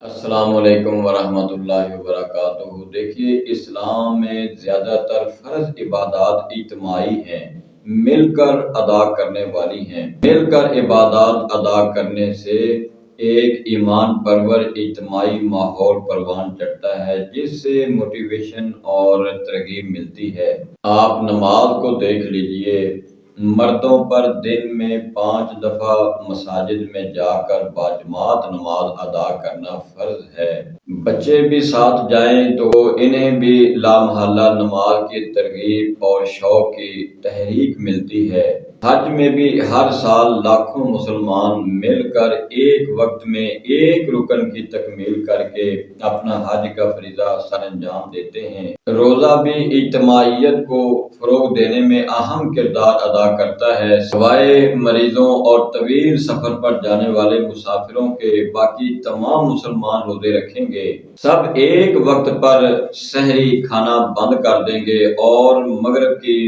السلام علیکم ورحمۃ اللہ وبرکاتہ۔ دیکھیے، اسلام میں زیادہ تر فرض عبادات اجتماعی ہیں، مل کر ادا کرنے والی ہیں۔ مل کر عبادات ادا کرنے سے ایک ایمان پرور اجتماعی ماحول پروان چڑھتا ہے، جس سے موٹیویشن اور ترغیب ملتی ہے۔ آپ نماز کو دیکھ لیجئے، مردوں پر دن میں 5 دفعہ مساجد میں جا کر باجماعت نماز ادا کرنا فرض ہے۔ بچے بھی ساتھ جائیں تو انہیں بھی لامحالہ نماز کی ترغیب اور شوق کی تحریک ملتی ہے۔ حج میں بھی ہر سال لاکھوں مسلمان مل کر ایک وقت میں ایک رکن کی تکمیل کر کے اپنا حج کا فریضہ سر انجام دیتے ہیں۔ روزہ بھی اجتماعیت کو فروغ دینے میں اہم کردار ادا کرتا ہے۔ سوائے مریضوں اور طویل سفر پر جانے والے مسافروں کے باقی تمام مسلمان روزے رکھیں گے۔ سب ایک وقت پر سحری کھانا بند کر دیں گے اور مغرب کی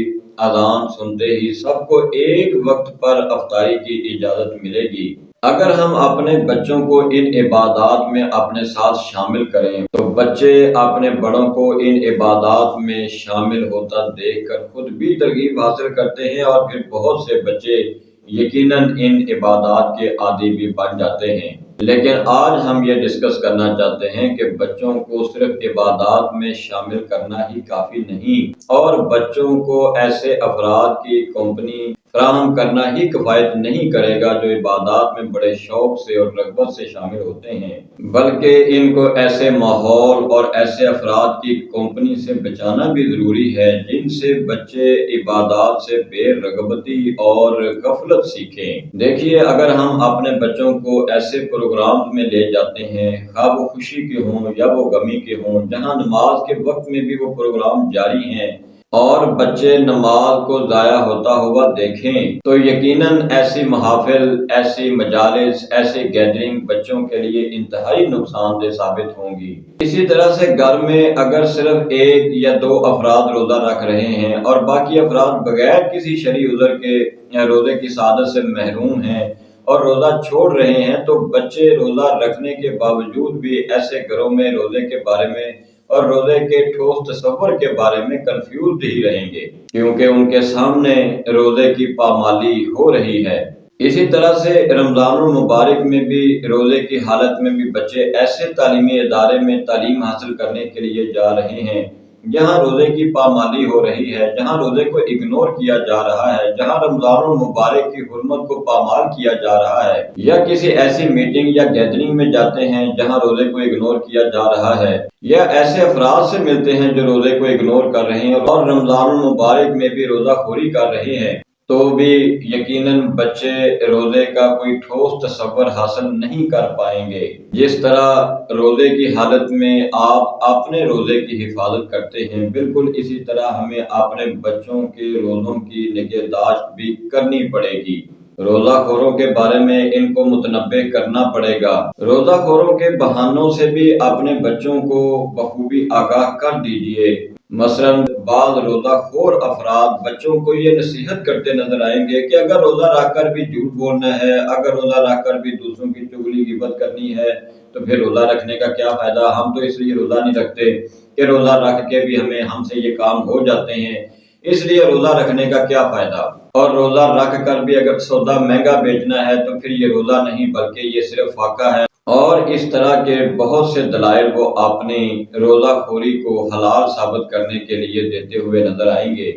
اذان سنتے ہی سب کو ایک وقت پر افطاری کی اجازت ملے گی۔ اگر ہم اپنے بچوں کو ان عبادات میں اپنے ساتھ شامل کریں تو بچے اپنے بڑوں کو ان عبادات میں شامل ہوتا دیکھ کر خود بھی ترغیب حاصل کرتے ہیں، اور پھر بہت سے بچے یقیناً ان عبادات کے عادی بھی بن جاتے ہیں۔ لیکن آج ہم یہ ڈسکس کرنا چاہتے ہیں کہ بچوں کو صرف عبادات میں شامل کرنا ہی کافی نہیں، اور بچوں کو ایسے افراد کی کمپنی فراہم کرنا ہی کفایت نہیں کرے گا جو عبادات میں بڑے شوق سے اور رغبت سے شامل ہوتے ہیں، بلکہ ان کو ایسے ماحول اور ایسے افراد کی کمپنی سے بچانا بھی ضروری ہے جن سے بچے عبادات سے بے رغبتی اور غفلت سیکھیں۔ دیکھیے، اگر ہم اپنے بچوں کو ایسے پروگرام میں لے جاتے ہیں، خواہ وہ خوشی کے ہوں یا وہ غمی کے ہوں، جہاں نماز کے وقت میں بھی وہ پروگرام جاری ہیں، اور بچے نماز کو ضائع ہوتا ہوا دیکھیں، تو یقیناً ایسی محافل، ایسی مجالس، ایسی گیدرنگ بچوں کے لیے انتہائی نقصان دہ ثابت ہوں گی۔ اسی طرح سے گھر میں اگر صرف 1 یا 2 افراد روزہ رکھ رہے ہیں اور باقی افراد بغیر کسی شرعی عذر کے روزے کی سعادت سے محروم ہیں اور روزہ چھوڑ رہے ہیں، تو بچے روزہ رکھنے کے باوجود بھی ایسے گھروں میں روزے کے بارے میں اور روزے کے ٹھوس تصور کے بارے میں کنفیوزڈ ہی رہیں گے، کیونکہ ان کے سامنے روزے کی پامالی ہو رہی ہے۔ اسی طرح سے رمضان المبارک میں بھی روزے کی حالت میں بھی بچے ایسے تعلیمی ادارے میں تعلیم حاصل کرنے کے لیے جا رہے ہیں جہاں روزے کی پامالی ہو رہی ہے، جہاں روزے کو اگنور کیا جا رہا ہے، جہاں رمضان المبارک کی حرمت کو پامال کیا جا رہا ہے، یا کسی ایسی میٹنگ یا گیدرنگ میں جاتے ہیں جہاں روزے کو اگنور کیا جا رہا ہے، یا ایسے افراد سے ملتے ہیں جو روزے کو اگنور کر رہے ہیں اور رمضان المبارک میں بھی روزہ خوری کر رہے ہیں، تو بھی یقیناً بچے روزے کا کوئی ٹھوس تصور حاصل نہیں کر پائیں گے۔ جس طرح روزے کی حالت میں آپ اپنے روزے کی حفاظت کرتے ہیں، بالکل اسی طرح ہمیں اپنے بچوں کے روزوں کی نگہداشت بھی کرنی پڑے گی۔ روزہ خوروں کے بارے میں ان کو متنبہ کرنا پڑے گا۔ روزہ خوروں کے بہانوں سے بھی اپنے بچوں کو بخوبی آگاہ کر دیجئے۔ مثلاً بعض روزہ خور افراد بچوں کو یہ نصیحت کرتے نظر آئیں گے کہ اگر روزہ رکھ کر بھی جھوٹ بولنا ہے، اگر روزہ رکھ کر بھی دوسروں کی چغلی غیبت کرنی ہے، تو پھر روزہ رکھنے کا کیا فائدہ؟ ہم تو اس لیے روزہ نہیں رکھتے کہ روزہ رکھ کے بھی ہم سے یہ کام ہو جاتے ہیں، اس لیے روزہ رکھنے کا کیا فائدہ؟ اور روزہ رکھ کر بھی اگر سودا مہنگا بیچنا ہے تو پھر یہ روزہ نہیں بلکہ یہ صرف فاقہ ہے۔ اور اس طرح کے بہت سے دلائل وہ اپنی روزہ خوری کو حلال ثابت کرنے کے لیے دیتے ہوئے نظر آئیں گے۔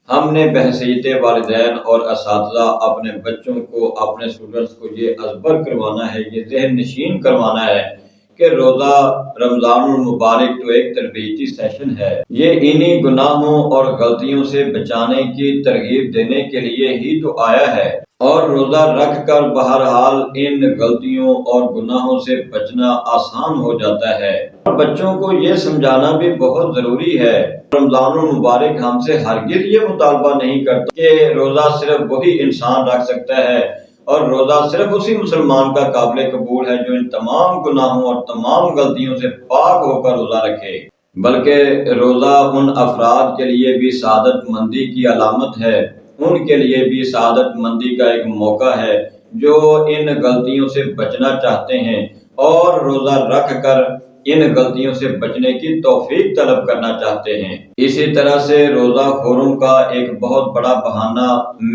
ہم نے بحیثیت والدین اور اساتذہ اپنے بچوں کو، اپنے اسٹوڈنٹس کو یہ ازبر کروانا ہے، یہ ذہن نشین کروانا ہے کہ روزہ رمضان المبارک تو ایک تربیتی سیشن ہے، یہ انہی گناہوں اور غلطیوں سے بچانے کی ترغیب دینے کے لیے ہی تو آیا ہے، اور روزہ رکھ کر بہرحال ان غلطیوں اور گناہوں سے بچنا آسان ہو جاتا ہے۔ بچوں کو یہ سمجھانا بھی بہت ضروری ہے۔ رمضان المبارک ہم سے ہرگز یہ مطالبہ نہیں کرتا کہ روزہ صرف وہی انسان رکھ سکتا ہے اور روزہ صرف اسی مسلمان کا قابل قبول ہے جو ان تمام گناہوں اور تمام غلطیوں سے پاک ہو کر روزہ رکھے، بلکہ روزہ ان افراد کے لیے بھی سعادت مندی کی علامت ہے، ان کے لیے بھی سعادت مندی کا ایک موقع ہے جو ان غلطیوں سے بچنا چاہتے ہیں اور روزہ رکھ کر ان غلطیوں سے بچنے کی توفیق طلب کرنا چاہتے ہیں۔ اسی طرح سے روزہ خوروں کا ایک بہت بڑا بہانہ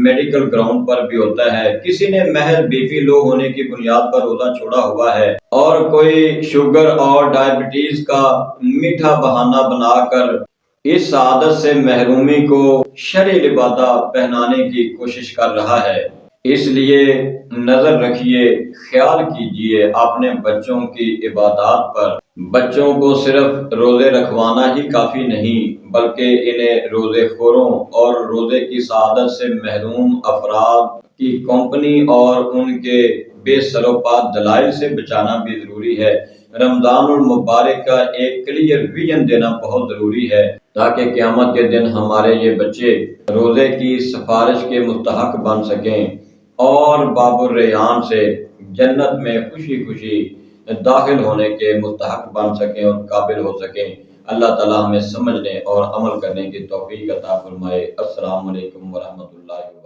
میڈیکل گراؤنڈ پر بھی ہوتا ہے۔ کسی نے محض بی پی لو ہونے کی بنیاد پر روزہ چھوڑا ہوا ہے، اور کوئی شوگر اور ڈائبٹیز کا میٹھا بہانہ بنا کر اس عادت سے محرومی کو شرعی لبادہ پہنانے کی کوشش کر رہا ہے۔ اس لیے نظر رکھیے، خیال کیجیے اپنے بچوں کی عبادات پر۔ بچوں کو صرف روزے رکھوانا ہی کافی نہیں، بلکہ انہیں روزے خوروں اور روزے کی سعادت سے محروم افراد کی کمپنی اور ان کے بے سر و پا دلائل سے بچانا بھی ضروری ہے۔ رمضان المبارک کا ایک کلیئر ویژن دینا بہت ضروری ہے، تاکہ قیامت کے دن ہمارے یہ بچے روزے کی سفارش کے مستحق بن سکیں اور باب الریحان سے جنت میں خوشی خوشی داخل ہونے کے مستحق بن سکیں اور قابل ہو سکیں۔ اللہ تعالی ہمیں سمجھنے اور عمل کرنے کی توفیق عطا فرمائے۔ السلام علیکم ورحمۃ اللہ وبرکاتہ۔